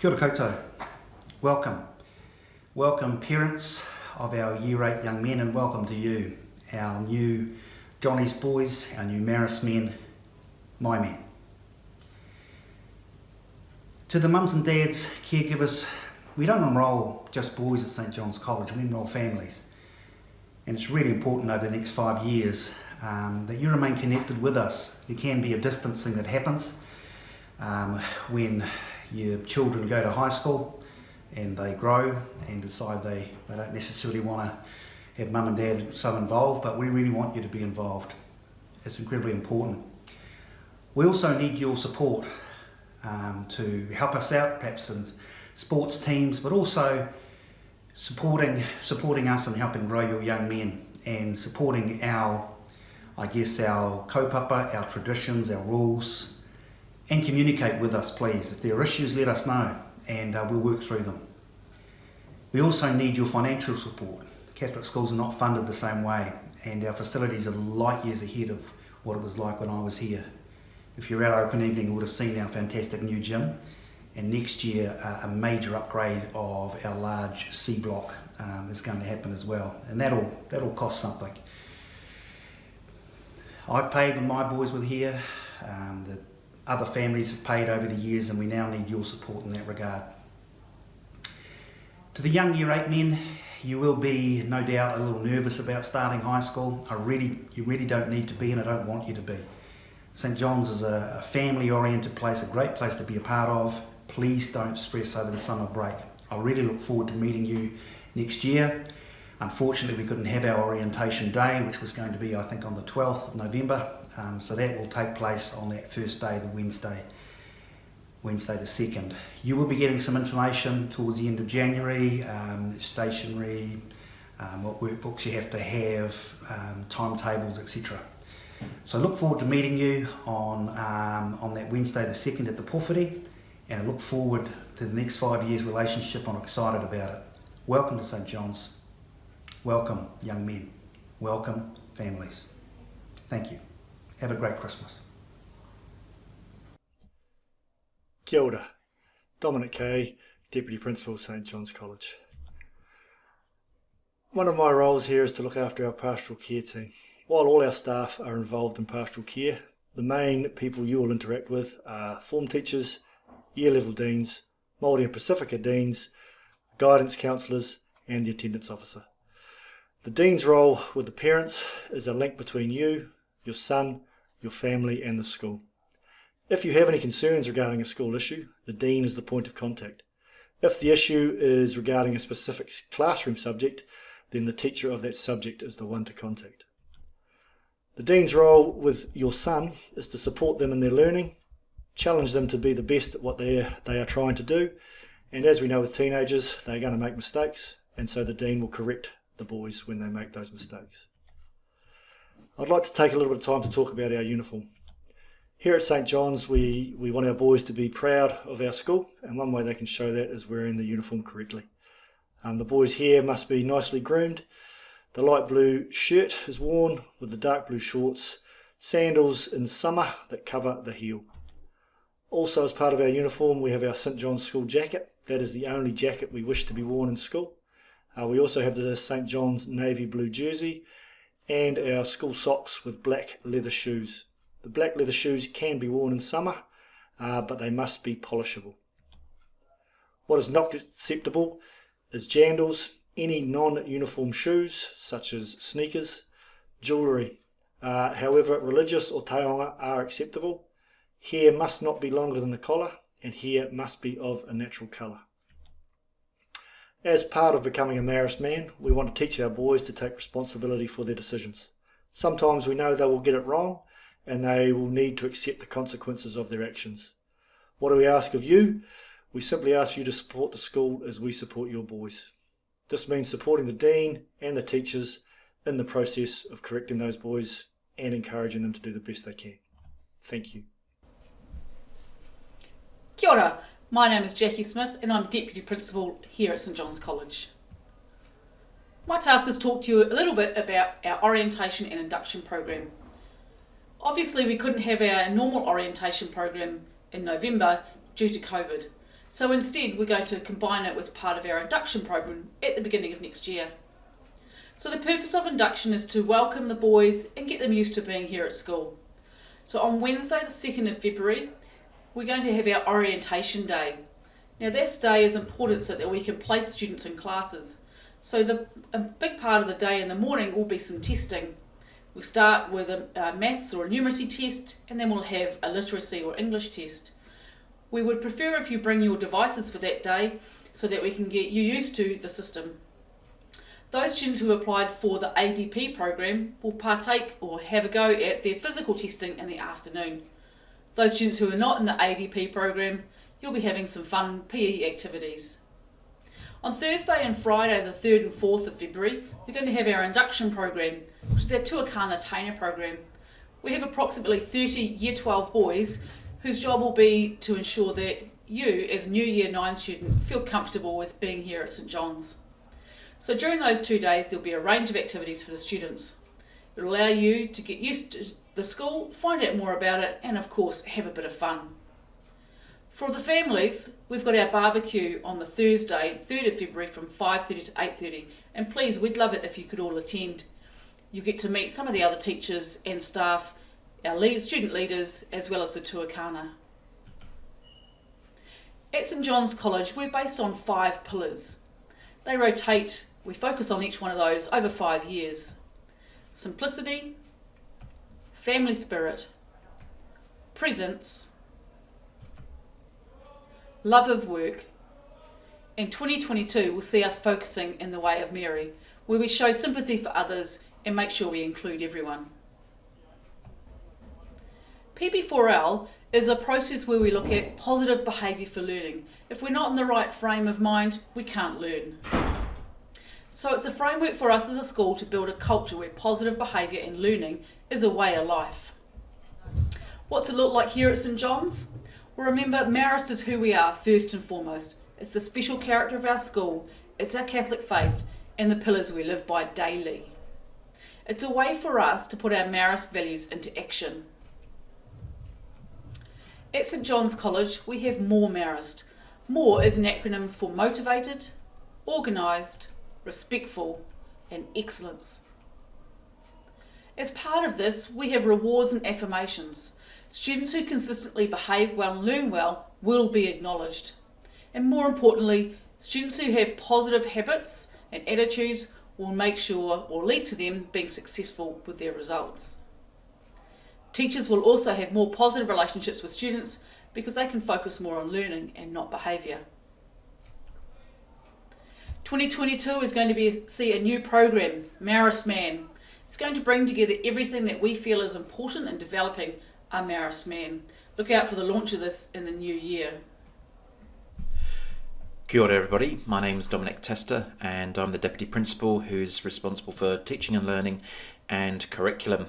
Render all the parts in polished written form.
Kia ora koutou. Welcome. Welcome parents of our Year 8 young men, and welcome to you, our new Johnny's boys, our new Maris men, my men. To the mums and dads, caregivers, we don't enrol just boys at St John's College, we enrol families. And it's really important over the next 5 years that you remain connected with us. There can be a distancing that happens when your children go to high school and they grow and decide they don't necessarily want to have mum and dad so involved, but we really want you to be involved. It's incredibly important. We also need your support to help us out, perhaps in sports teams, but also supporting us and helping grow your young men and supporting our kaupapa, our traditions, our rules, and communicate with us, please. If there are issues, let us know and we'll work through them. We also need your financial support. Catholic schools are not funded the same way, and our facilities are light years ahead of what it was like when I was here. If you're at our open evening, you would have seen our fantastic new gym, and next year a major upgrade of our large C block is going to happen as well, and that'll cost something. I've paid when my boys were here, the other families have paid over the years, and we now need your support in that regard. To the young Year 8 men, you will be no doubt a little nervous about starting high school. You really don't need to be, and I don't want you to be. St John's is a family-oriented place, a great place to be a part of. Please don't stress over the summer break. I really look forward to meeting you next year. Unfortunately, we couldn't have our orientation day, which was going to be, I think, on the 12th of November. So that will take place on that first day, the Wednesday the 2nd. You will be getting some information towards the end of January, stationery, what workbooks you have to have, timetables, etc. So I look forward to meeting you on that Wednesday the 2nd at the Pōwhiri, and I look forward to the next 5 years relationship. I'm excited about it. Welcome to St John's. Welcome young men. Welcome families. Thank you. Have a great Christmas. Kia ora. Dominic K, Deputy Principal, St John's College. One of my roles here is to look after our pastoral care team. While all our staff are involved in pastoral care, the main people you will interact with are form teachers, year level deans, Māori and Pacifica deans, guidance counsellors, and the attendance officer. The dean's role with the parents is a link between you, your son, your family and the school. If you have any concerns regarding a school issue, the dean is the point of contact. If the issue is regarding a specific classroom subject, then the teacher of that subject is the one to contact. The dean's role with your son is to support them in their learning, challenge them to be the best at what they are trying to do, and as we know with teenagers, they're going to make mistakes, and so the dean will correct the boys when they make those mistakes. I'd like to take a little bit of time to talk about our uniform. Here at St John's, we want our boys to be proud of our school, and one way they can show that is wearing the uniform correctly. The boys here must be nicely groomed. The light blue shirt is worn with the dark blue shorts, sandals in summer that cover the heel. Also, as part of our uniform, we have our St John's school jacket. That is the only jacket we wish to be worn in school. We also have the St John's navy blue jersey and our school socks with black leather shoes. The black leather shoes can be worn in summer, but they must be polishable. What is not acceptable is jandals, any non-uniform shoes such as sneakers, jewellery. However, religious or taonga are acceptable. Hair must not be longer than the collar, and hair must be of a natural colour. As part of becoming a Maris man, we want to teach our boys to take responsibility for their decisions. Sometimes we know they will get it wrong, and they will need to accept the consequences of their actions. What do we ask of you? We simply ask you to support the school as we support your boys. This means supporting the dean and the teachers in the process of correcting those boys and encouraging them to do the best they can. Thank you. Kia ora. My name is Jackie Smith and I'm Deputy Principal here at St John's College. My task is to talk to you a little bit about our orientation and induction program. Obviously we couldn't have our normal orientation program in November due to COVID, So instead, we're going to combine it with part of our induction program at the beginning of next year. So the purpose of induction is to welcome the boys and get them used to being here at school. So on Wednesday the 2nd of February, we're going to have our orientation day. Now this day is important so that we can place students in classes. So a big part of the day in the morning will be some testing. We'll start with a maths or a numeracy test, and then we'll have a literacy or English test. We would prefer if you bring your devices for that day so that we can get you used to the system. Those students who applied for the ADP program will partake or have a go at their physical testing in the afternoon. Those students who are not in the ADP program, you'll be having some fun PE activities. On Thursday and Friday, the 3rd and 4th of February, we're going to have our induction program, which is our Tuakana Taina program. We have approximately 30 Year 12 boys whose job will be to ensure that you, as a new Year 9 student, feel comfortable with being here at St John's. So during those 2 days, there'll be a range of activities for the students. It'll allow you to get used to the school, find out more about it, and of course, have a bit of fun. For the families, we've got our barbecue on the Thursday, 3rd of February from 5:30 to 8:30, and please, we'd love it if you could all attend. You get to meet some of the other teachers and staff, our student leaders, as well as the Tuakana. At St John's College, we're based on 5 pillars. They rotate, we focus on each one of those over 5 years. Simplicity, family spirit, presence, love of work, and 2022 will see us focusing in the way of Mary, where we show sympathy for others and make sure we include everyone. PB4L is a process where we look at positive behaviour for learning. If we're not in the right frame of mind, we can't learn. So it's a framework for us as a school to build a culture where positive behaviour and learning is a way of life. What's it look like here at St John's? Well, remember, Marist is who we are first and foremost. It's the special character of our school, it's our Catholic faith, and the pillars we live by daily. It's a way for us to put our Marist values into action. At St John's College, we have MORE Marist. MORE is an acronym for motivated, organised, respectful, and excellence. As part of this, we have rewards and affirmations. Students who consistently behave well and learn well will be acknowledged. And more importantly, students who have positive habits and attitudes will make sure or lead to them being successful with their results. Teachers will also have more positive relationships with students because they can focus more on learning and not behaviour. 2022 is going to see a new program, Marist Man. It's going to bring together everything that we feel is important in developing a Marist Man. Look out for the launch of this in the new year. Kia ora everybody, my name is Dominic Tester and I'm the Deputy Principal who's responsible for teaching and learning and curriculum.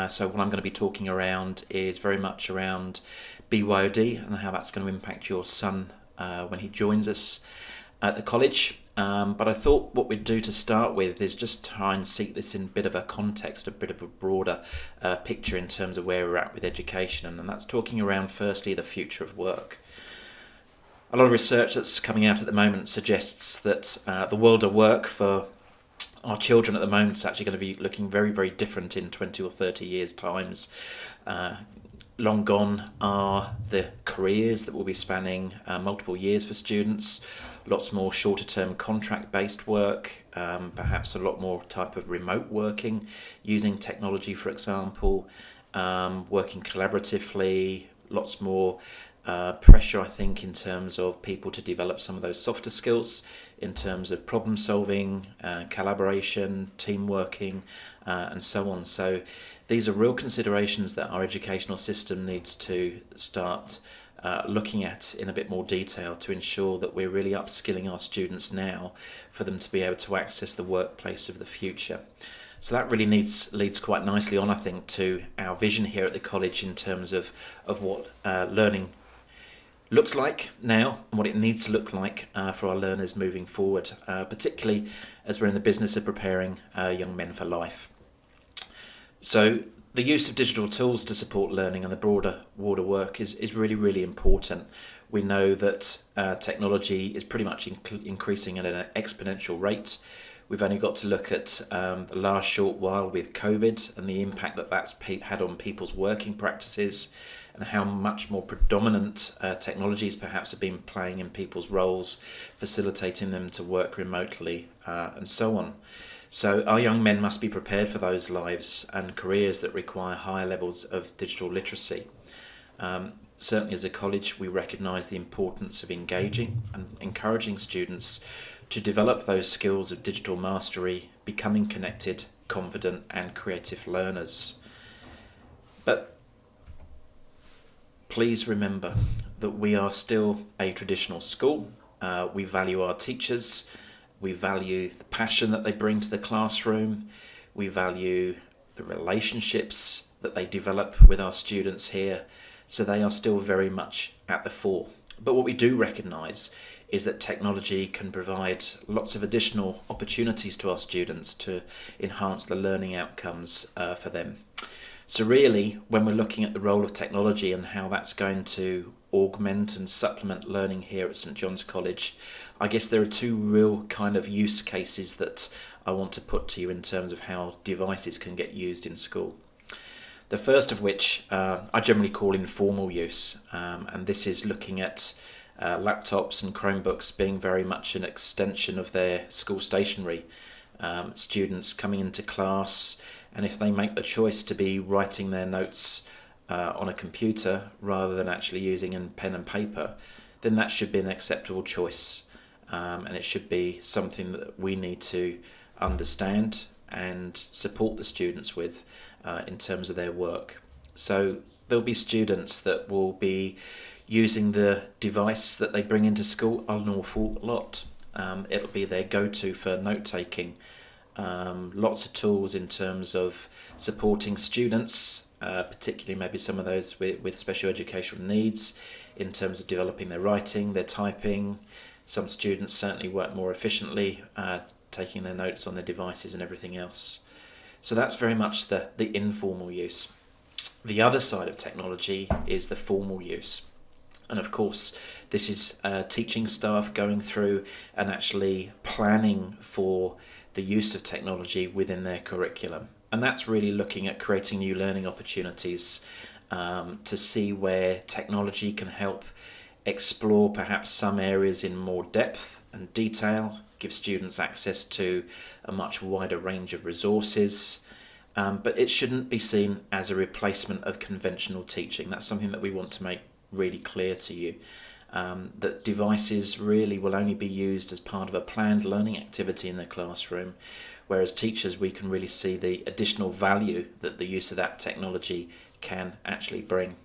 So what I'm going to be talking around is very much around BYOD and how that's going to impact your son when he joins us at the college. But I thought what we'd do to start with is just try and seek this in a bit of a context, a bit of a broader picture in terms of where we're at with education, and that's talking around firstly the future of work. A lot of research that's coming out at the moment suggests that the world of work for our children at the moment is actually going to be looking very, very different in 20 or 30 years' times. Long gone are the careers that will be spanning multiple years for students, lots more shorter term contract based work, perhaps a lot more type of remote working using technology, for example, working collaboratively, lots more pressure, I think, in terms of people to develop some of those softer skills in terms of problem solving, collaboration, team working, and so on. So these are real considerations that our educational system needs to start looking at in a bit more detail to ensure that we're really upskilling our students now for them to be able to access the workplace of the future. So that really leads quite nicely on, I think, to our vision here at the college in terms of what learning looks like now and what it needs to look like for our learners moving forward, particularly as we're in the business of preparing young men for life. So the use of digital tools to support learning and the broader work is really, really important. We know that technology is pretty much increasing at an exponential rate. We've only got to look at the last short while with COVID and the impact that that's had on people's working practices, and how much more predominant technologies perhaps have been playing in people's roles, facilitating them to work remotely and so on. So our young men must be prepared for those lives and careers that require higher levels of digital literacy. Certainly as a college, we recognise the importance of engaging and encouraging students to develop those skills of digital mastery, becoming connected, confident and creative learners. But please remember that we are still a traditional school. We value our teachers. We value the passion that they bring to the classroom. We value the relationships that they develop with our students here. So they are still very much at the fore. But what we do recognise is that technology can provide lots of additional opportunities to our students to enhance the learning outcomes for them. So really, when we're looking at the role of technology and how that's going to augment and supplement learning here at St John's College, I guess there are two real kind of use cases that I want to put to you in terms of how devices can get used in school. The first of which I generally call informal use, and this is looking at laptops and Chromebooks being very much an extension of their school stationery. Students coming into class, and if they make the choice to be writing their notes on a computer rather than actually using a pen and paper, then that should be an acceptable choice, and it should be something that we need to understand and support the students with in terms of their work. So there'll be students that will be using the device that they bring into school an awful lot. It'll be their go-to for note-taking. Lots of tools in terms of supporting students, particularly maybe some of those with special educational needs, in terms of developing their writing, their typing. Some students certainly work more efficiently, taking their notes on their devices and everything else. So that's very much the informal use. The other side of technology is the formal use. And of course, this is teaching staff going through and actually planning for the use of technology within their curriculum. And that's really looking at creating new learning opportunities to see where technology can help explore perhaps some areas in more depth and detail, give students access to a much wider range of resources. But it shouldn't be seen as a replacement of conventional teaching. That's something that we want to make really clear to you. That devices really will only be used as part of a planned learning activity in the classroom, whereas teachers, we can really see the additional value that the use of that technology can actually bring.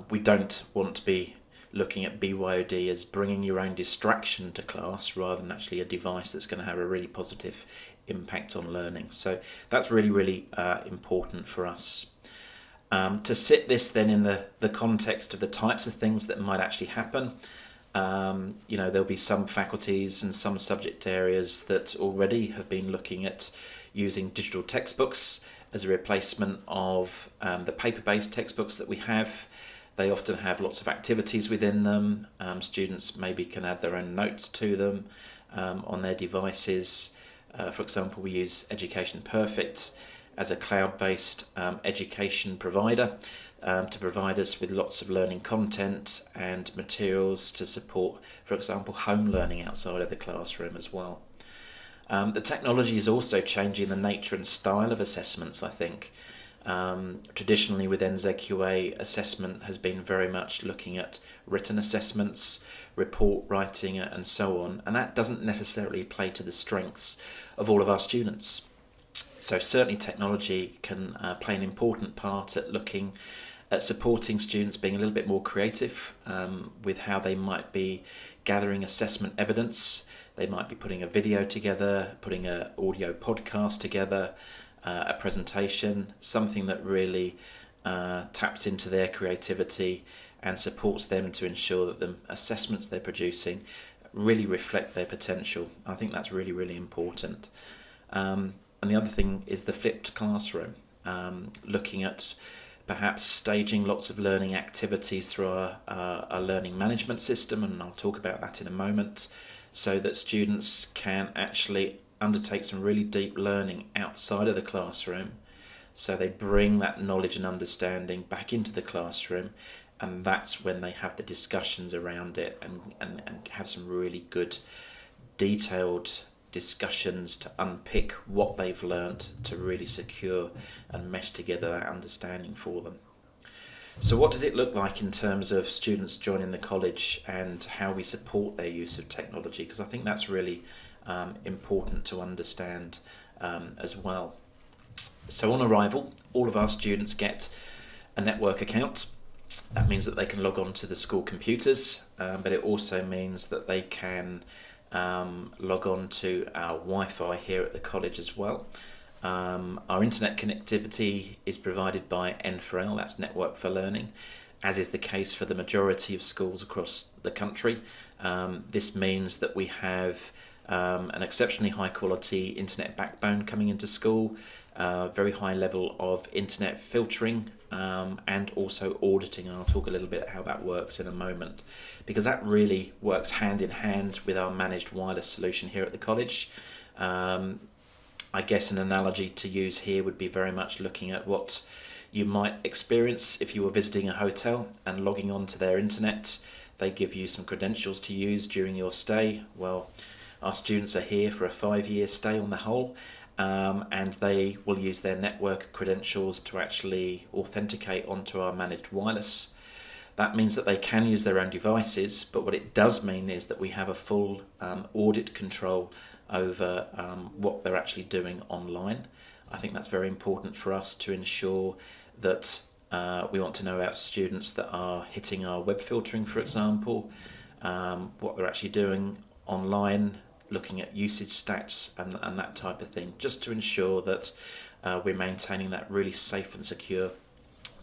We don't want to be looking at BYOD as bringing your own distraction to class rather than actually a device that's going to have a really positive impact on learning. So that's really, really important for us. To sit this then in the context of the types of things that might actually happen, there'll be some faculties and some subject areas that already have been looking at using digital textbooks as a replacement of the paper-based textbooks that we have. They often have lots of activities within them. Students maybe can add their own notes to them on their devices. For example, we use Education Perfect as a cloud-based education provider to provide us with lots of learning content and materials to support, for example, home learning outside of the classroom as well. The technology is also changing the nature and style of assessments, I think. Traditionally with NZQA, assessment has been very much looking at written assessments, report writing and so on, and that doesn't necessarily play to the strengths of all of our students. So certainly technology can play an important part at looking at supporting students being a little bit more creative with how they might be gathering assessment evidence. They might be putting a video together, putting an audio podcast together, a presentation, something that really taps into their creativity and supports them to ensure that the assessments they're producing really reflect their potential. I think that's really, really important. And the other thing is the flipped classroom, looking at perhaps staging lots of learning activities through a learning management system, and I'll talk about that in a moment, so that students can actually undertake some really deep learning outside of the classroom. So they bring that knowledge and understanding back into the classroom, and that's when they have the discussions around it and have some really good detailed discussions to unpick what they've learnt to really secure and mesh together that understanding for them. So what does it look like in terms of students joining the college and how we support their use of technology? Because I think that's really important to understand as well. So on arrival, all of our students get a network account. That means that they can log on to the school computers, but it also means that they can log on to our Wi-Fi here at the college as well. Our internet connectivity is provided by N4L, that's Network for Learning, as is the case for the majority of schools across the country. This means that we have an exceptionally high quality internet backbone coming into school, very high level of internet filtering and also auditing, and I'll talk a little bit how that works in a moment, because that really works hand in hand with our managed wireless solution here at the college. I guess an analogy to use here would be very much looking at what you might experience if you were visiting a hotel and logging on to their internet. They give you some credentials to use during your stay. Well, our students are here for a 5-year stay on the whole, and they will use their network credentials to actually authenticate onto our managed wireless. That means that they can use their own devices, but what it does mean is that we have a full audit control over what they're actually doing online. I think that's very important for us to ensure that we want to know about students that are hitting our web filtering, for example, what they're actually doing online, looking at usage stats and that type of thing, just to ensure that we're maintaining that really safe and secure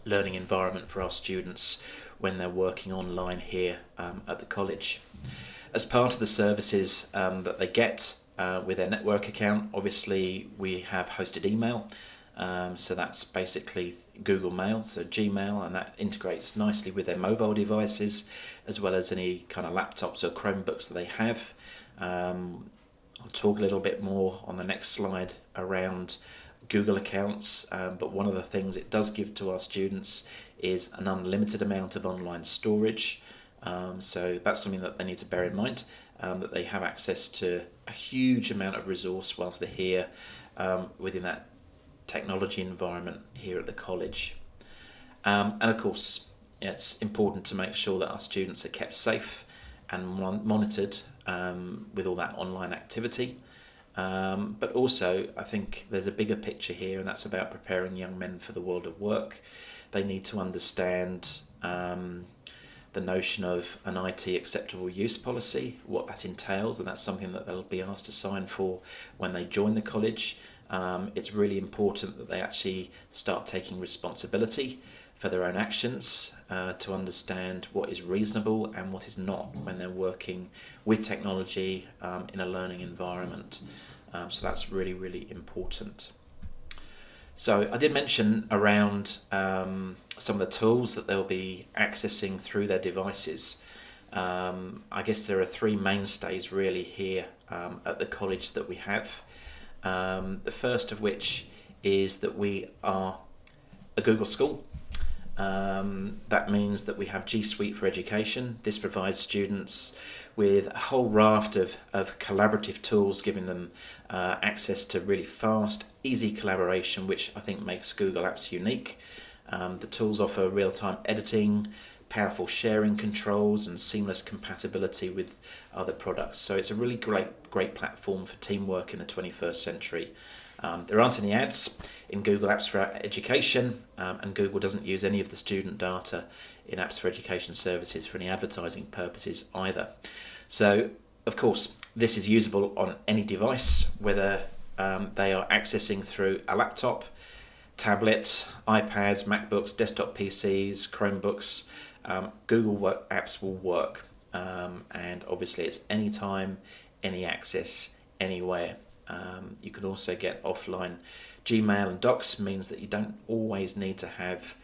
learning environment for our students when they're working online here at the college. As part of the services that they get with their network account, obviously we have hosted email, so that's basically Google Mail, so Gmail, and that integrates nicely with their mobile devices as well as any kind of laptops or Chromebooks that they have. I'll talk a little bit more on the next slide around Google accounts, but one of the things it does give to our students is an unlimited amount of online storage, so that's something that they need to bear in mind, that they have access to a huge amount of resource whilst they're here within that technology environment here at the college. And of course, it's important to make sure that our students are kept safe and monitored with all that online activity. But also, I think there's a bigger picture here, and that's about preparing young men for the world of work. They need to understand the notion of an IT acceptable use policy, what that entails, and that's something that they'll be asked to sign for when they join the college. It's really important that they actually start taking responsibility for their own actions, to understand what is reasonable and what is not when they're working with technology in a learning environment. So that's really, really important. So I did mention around some of the tools that they'll be accessing through their devices. I guess there are 3 mainstays really here at the college that we have. The first of which is that we are a Google school. That means that we have G Suite for Education. This provides students with a whole raft of collaborative tools, giving them access to really fast, easy collaboration, which I think makes Google Apps unique. The tools offer real-time editing, powerful sharing controls, and seamless compatibility with other products. So it's a really great platform for teamwork in the 21st century. There aren't any ads in Google Apps for Education, and Google doesn't use any of the student data in Apps for Education services for any advertising purposes either. So, of course, this is usable on any device, whether they are accessing through a laptop, tablet, iPads, MacBooks, desktop PCs, Chromebooks. Google Apps will work, and obviously it's anytime, any access, anywhere. You can also get offline Gmail and Docs, means that you don't always need to have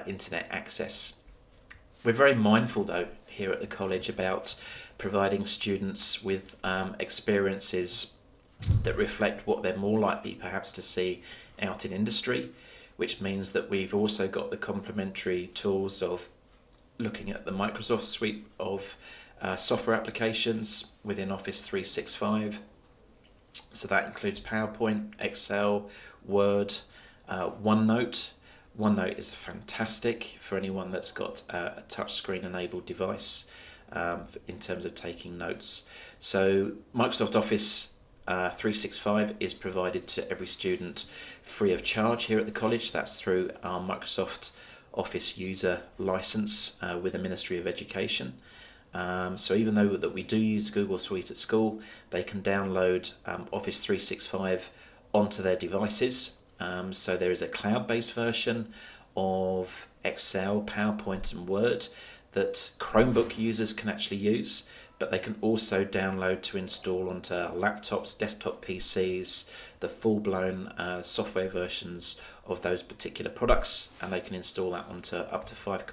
internet access. We're very mindful though here at the college about providing students with experiences that reflect what they're more likely perhaps to see out in industry, which means that we've also got the complementary tools of looking at the Microsoft suite of software applications within Office 365. So that includes PowerPoint, Excel, Word, OneNote. OneNote is fantastic for anyone that's got a touchscreen enabled device in terms of taking notes. So Microsoft Office 365 is provided to every student free of charge here at the college. That's through our Microsoft Office user license with the Ministry of Education. So even though that we do use Google Suite at school, they can download Office 365 onto their devices. So there is a cloud-based version of Excel, PowerPoint and Word that Chromebook users can actually use, but they can also download to install onto laptops, desktop PCs, the full-blown software versions of those particular products, and they can install that onto up to 5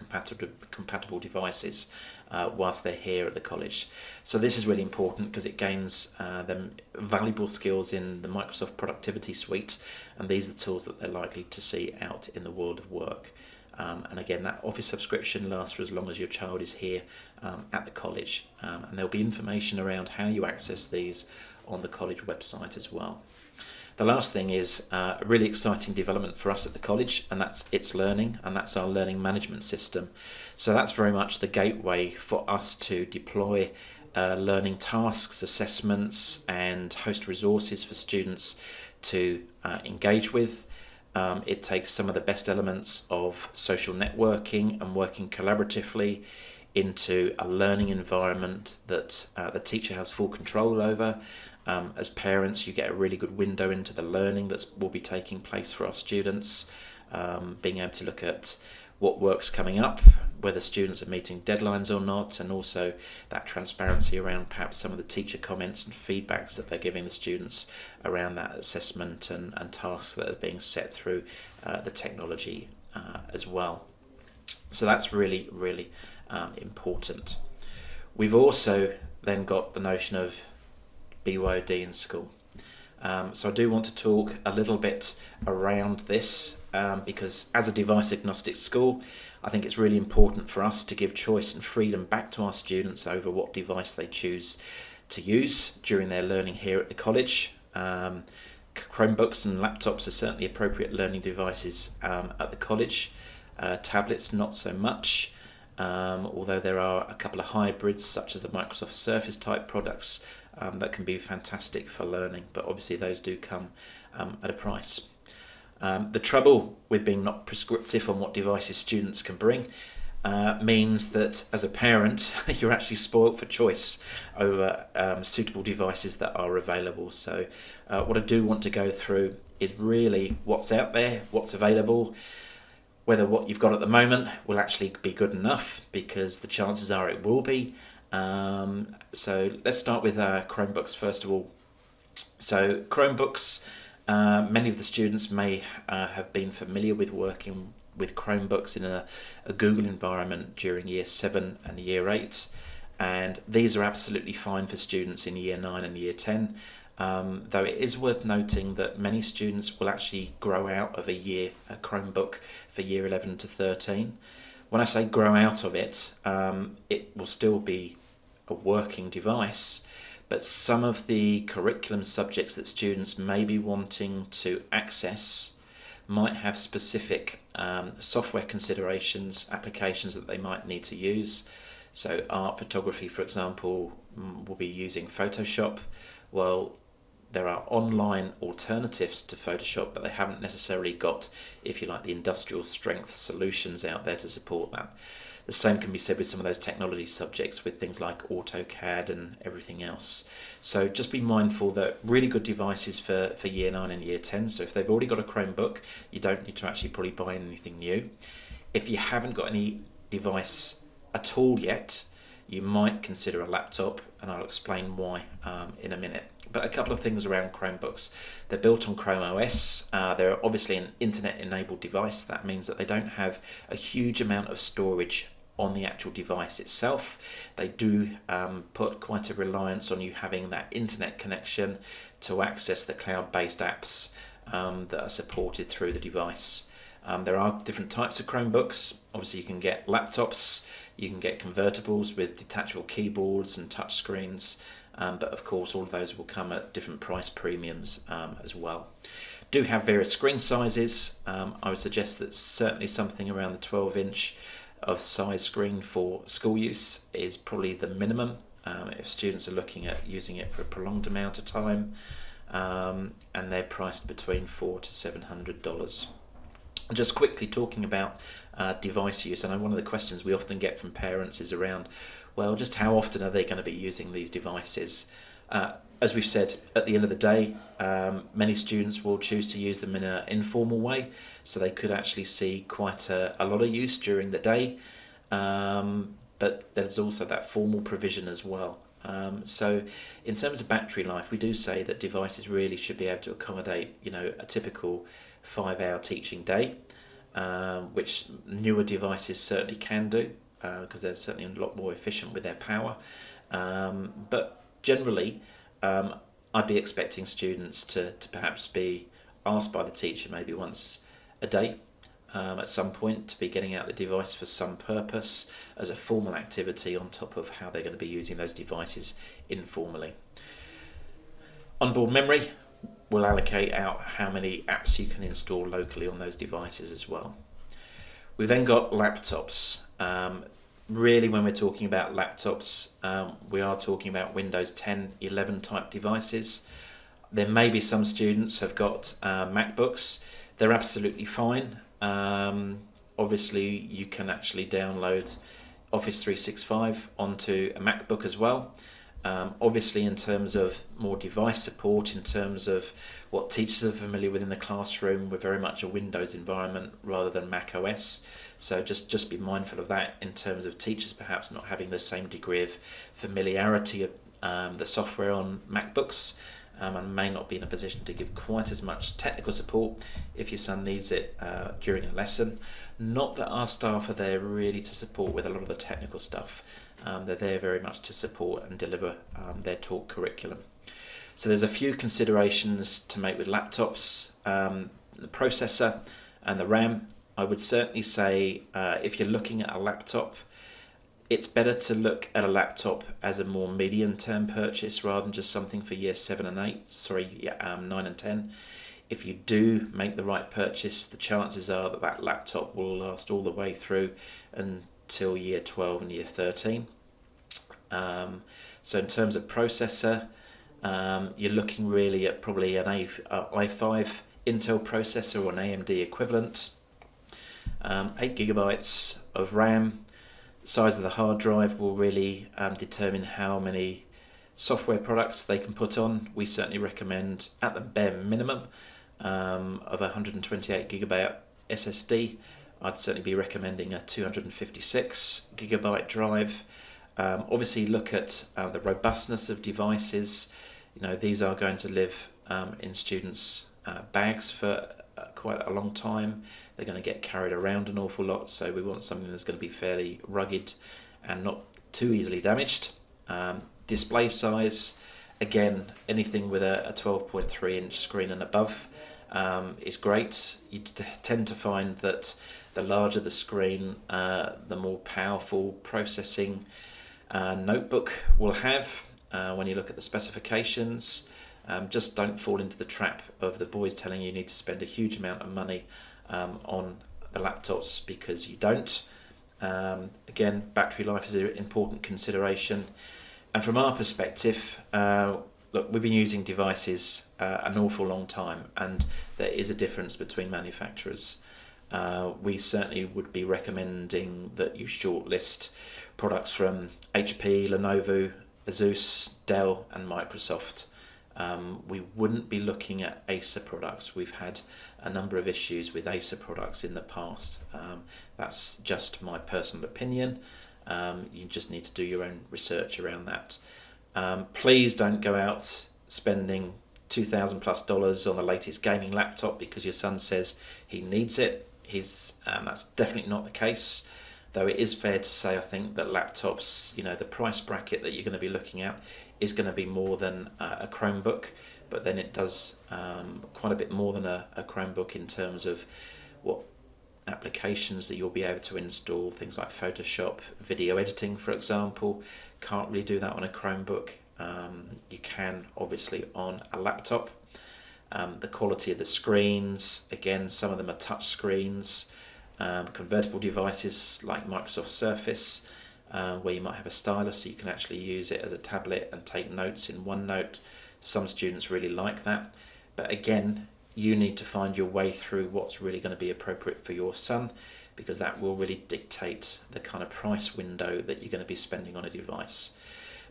compatible devices whilst they're here at the college. So this is really important because it gains them valuable skills in the Microsoft Productivity Suite, and these are the tools that they're likely to see out in the world of work. And again, that Office subscription lasts for as long as your child is here at the college, and there'll be information around how you access these on the college website as well. The last thing is a really exciting development for us at the college, and that's It's Learning, and that's our learning management system. So that's very much the gateway for us to deploy learning tasks, assessments and host resources for students to engage with. It takes some of the best elements of social networking and working collaboratively into a learning environment that the teacher has full control over. As parents, you get a really good window into the learning that will be taking place for our students, being able to look at what work's coming up, whether students are meeting deadlines or not, and also that transparency around perhaps some of the teacher comments and feedbacks that they're giving the students around that assessment and tasks that are being set through the technology as well. So that's really, really important. We've also then got the notion of BYOD in school. So I do want to talk a little bit around this because as a device agnostic school, I think it's really important for us to give choice and freedom back to our students over what device they choose to use during their learning here at the college. Chromebooks and laptops are certainly appropriate learning devices at the college. Tablets not so much, although there are a couple of hybrids such as the Microsoft Surface type products that can be fantastic for learning, but obviously those do come at a price. The trouble with being not prescriptive on what devices students can bring means that as a parent you're actually spoilt for choice over suitable devices that are available. So what I do want to go through is really what's out there, what's available, whether what you've got at the moment will actually be good enough, because the chances are it will be. So let's start with Chromebooks first of all. So Chromebooks, many of the students may have been familiar with working with Chromebooks in a Google environment during Year 7 and Year 8, and these are absolutely fine for students in Year 9 and Year 10, though it is worth noting that many students will actually grow out of a Chromebook for Year 11 to 13. When I say grow out of it, it will still be a working device, but some of the curriculum subjects that students may be wanting to access might have specific software considerations, applications that they might need to use. So art, photography, for example, will be using Photoshop. Well, there are online alternatives to Photoshop, but they haven't necessarily got, if you like, the industrial strength solutions out there to support that. The same can be said with some of those technology subjects with things like AutoCAD and everything else. So just be mindful that really good devices for Year 9 and Year 10. So if they've already got a Chromebook, you don't need to actually probably buy anything new. If you haven't got any device at all yet, you might consider a laptop, and I'll explain why in a minute. But a couple of things around Chromebooks. They're built on Chrome OS, they're obviously an internet-enabled device. That means that they don't have a huge amount of storage on the actual device itself. They do put quite a reliance on you having that internet connection to access the cloud-based apps that are supported through the device. There are different types of Chromebooks. Obviously you can get laptops, you can get convertibles with detachable keyboards and touch screens, but of course all of those will come at different price premiums as well. Do have various screen sizes. I would suggest that certainly something around the 12-inch of size screen for school use is probably the minimum if students are looking at using it for a prolonged amount of time, and they're priced between $400 to $700. Just quickly talking about device use, I know one of the questions we often get from parents is around, well, just how often are they going to be using these devices? As we've said, at the end of the day, many students will choose to use them in an informal way, so they could actually see quite a lot of use during the day, but there's also that formal provision as well. So in terms of battery life, we do say that devices really should be able to accommodate, a typical 5-hour teaching day, which newer devices certainly can do, because they're certainly a lot more efficient with their power. But generally, I'd be expecting students to perhaps be asked by the teacher maybe once a day at some point to be getting out the device for some purpose as a formal activity on top of how they're going to be using those devices informally. Onboard memory will allocate out how many apps you can install locally on those devices as well. We've then got laptops. Really, when we're talking about laptops, we are talking about Windows 10, 11 type devices. There may be some students have got MacBooks. They're absolutely fine. Obviously, you can actually download Office 365 onto a MacBook as well. Obviously, in terms of more device support, in terms of what teachers are familiar with in the classroom, we're very much a Windows environment rather than Mac OS. So just be mindful of that in terms of teachers perhaps not having the same degree of familiarity of the software on MacBooks, and may not be in a position to give quite as much technical support if your son needs it during a lesson. Not that our staff are there really to support with a lot of the technical stuff. They're there very much to support and deliver their taught curriculum. So there's a few considerations to make with laptops. The processor and the RAM. I would certainly say if you're looking at a laptop, it's better to look at a laptop as a more medium-term purchase rather than just something for year 9 and 10. If you do make the right purchase, the chances are that that laptop will last all the way through until year 12 and year 13. So in terms of processor, you're looking really at probably an i5 Intel processor or an AMD equivalent. 8 gigabytes of RAM. Size of the hard drive will really determine how many software products they can put on. We certainly recommend at the bare minimum of 128 gigabyte SSD. I'd certainly be recommending a 256 gigabyte drive. Obviously look at the robustness of devices. These are going to live in students' bags for quite a long time. They're going to get carried around an awful lot, so we want something that's going to be fairly rugged and not too easily damaged. Display size, again, anything with a 12.3 inch screen and above is great. You tend to find that the larger the screen, the more powerful processing notebook will have. When you look at the specifications, just don't fall into the trap of the boys telling you need to spend a huge amount of money on the laptops, because you don't. Again, battery life is an important consideration, and from our perspective, look, we've been using devices an awful long time, and there is a difference between manufacturers. We certainly would be recommending that you shortlist products from HP, Lenovo, Asus, Dell and Microsoft. We wouldn't be looking at Acer products. We've had a number of issues with Acer products in the past. That's just my personal opinion. You just need to do your own research around that. Please don't go out spending $2,000 plus on the latest gaming laptop because your son says he needs it. That's definitely not the case. Though it is fair to say, I think, that laptops, the price bracket that you're going to be looking at is going to be more than a Chromebook, but then it does quite a bit more than a Chromebook in terms of what applications that you'll be able to install, things like Photoshop, video editing, for example. Can't really do that on a Chromebook. You can, obviously, on a laptop. The quality of the screens, again, some of them are touch screens. Convertible devices like Microsoft Surface, where you might have a stylus so you can actually use it as a tablet and take notes in OneNote. Some students really like that, but again, you need to find your way through what's really going to be appropriate for your son, because that will really dictate the kind of price window that you're going to be spending on a device.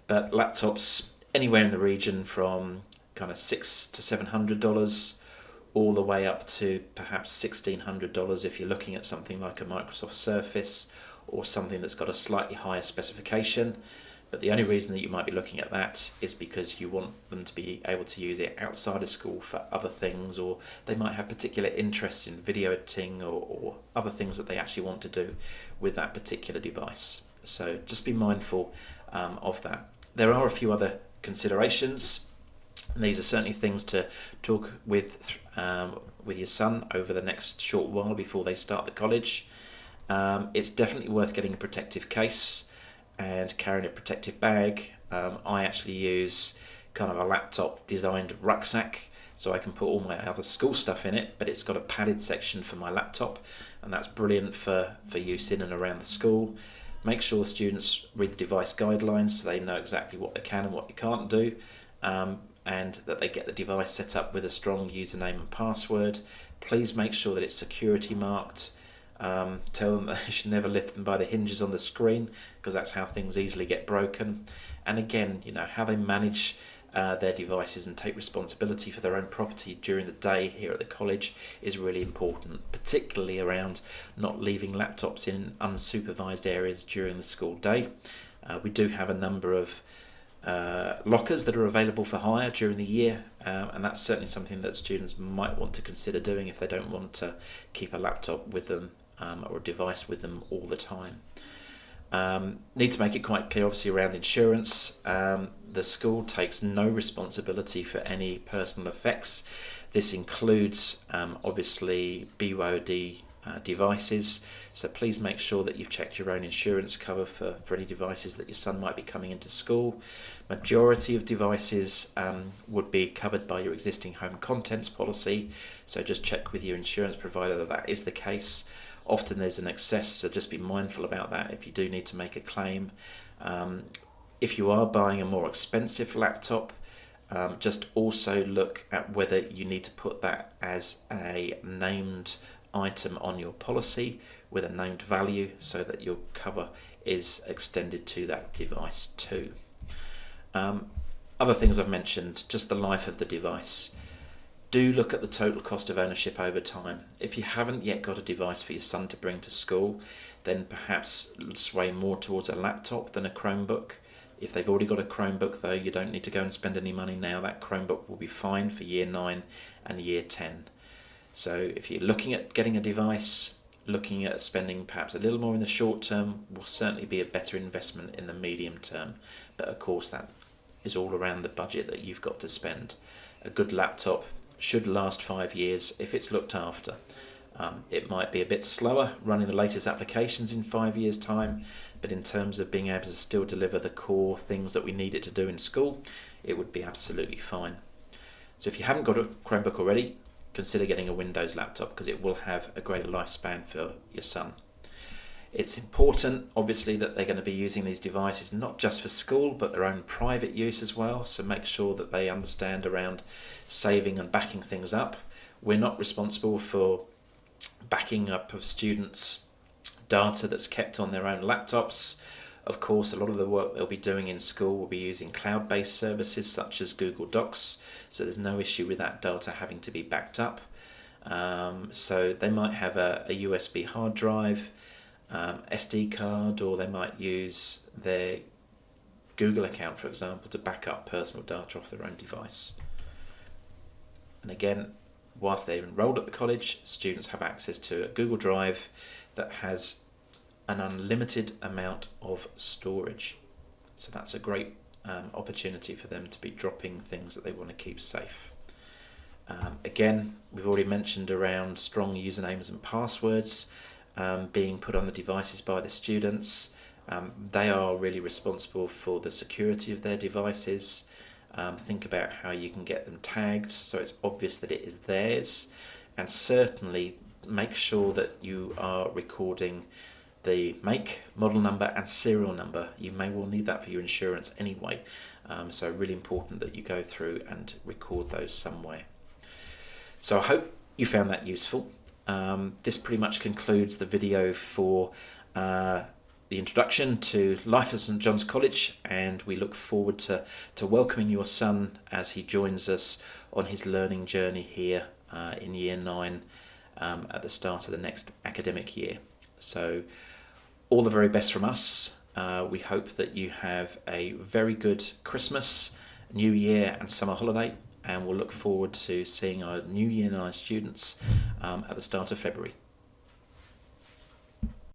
But laptops anywhere in the region from kind of $600 to $700, all the way up to perhaps $1,600 if you're looking at something like a Microsoft Surface or something that's got a slightly higher specification. But the only reason that you might be looking at that is because you want them to be able to use it outside of school for other things, or they might have particular interests in video editing or other things that they actually want to do with that particular device. So just be mindful of that. There are a few other considerations. And these are certainly things to talk with your son over the next short while before they start the college. It's definitely worth getting a protective case and carrying a protective bag. I actually use kind of a laptop designed rucksack, so I can put all my other school stuff in it, but it's got a padded section for my laptop, and that's brilliant for use in and around the school. Make sure students read the device guidelines so they know exactly what they can and what you can't do, and that they get the device set up with a strong username and password. Please make sure that it's security marked. Tell them that they should never lift them by the hinges on the screen, because that's how things easily get broken. And again, how they manage their devices and take responsibility for their own property during the day here at the college is really important, particularly around not leaving laptops in unsupervised areas during the school day. We do have a number of lockers that are available for hire during the year, and that's certainly something that students might want to consider doing if they don't want to keep a laptop with them or a device with them all the time. Need to make it quite clear, obviously, around insurance. The school takes no responsibility for any personal effects. This includes obviously BYOD devices, so please make sure that you've checked your own insurance cover for any devices that your son might be coming into school. Majority of devices would be covered by your existing home contents policy, so just check with your insurance provider that that is the case. Often there's an excess, so just be mindful about that if you do need to make a claim. If you are buying a more expensive laptop, just also look at whether you need to put that as a named item on your policy with a named value, so that your cover is extended to that device too. Other things I've mentioned, just the life of the device. Do look at the total cost of ownership over time. If you haven't yet got a device for your son to bring to school, then perhaps sway more towards a laptop than a Chromebook. If they've already got a Chromebook though, you don't need to go and spend any money now. That Chromebook will be fine for year 9 and year 10. So if you're looking at getting a device, looking at spending perhaps a little more in the short term will certainly be a better investment in the medium term. But of course that is all around the budget that you've got to spend. A good laptop should last 5 years if it's looked after. It might be a bit slower running the latest applications in 5 years' time, but in terms of being able to still deliver the core things that we need it to do in school, it would be absolutely fine. So if you haven't got a Chromebook already, consider getting a Windows laptop, because it will have a greater lifespan for your son. It's important, obviously, that they're going to be using these devices not just for school, but their own private use as well. So make sure that they understand around saving and backing things up. We're not responsible for backing up of students' data that's kept on their own laptops. Of course, a lot of the work they'll be doing in school will be using cloud-based services such as Google Docs, so there's no issue with that data having to be backed up. So they might have a USB hard drive, SD card, or they might use their Google account, for example, to back up personal data off their own device. And again, whilst they're enrolled at the college, students have access to a Google Drive that has an unlimited amount of storage. So that's a great opportunity for them to be dropping things that they want to keep safe. Again, we've already mentioned around strong usernames and passwords being put on the devices by the students. They are really responsible for the security of their devices. Think about how you can get them tagged so it's obvious that it is theirs, and certainly make sure that you are recording the make, model number and serial number. You may well need that for your insurance anyway, so really important that you go through and record those somewhere. So I hope you found that useful. This pretty much concludes the video for the introduction to life at St John's College, and we look forward to welcoming your son as he joins us on his learning journey here in Year 9 at the start of the next academic year. So all the very best from us. We hope that you have a very good Christmas, New Year and summer holiday, and we'll look forward to seeing our new Year 9 students at the start of February.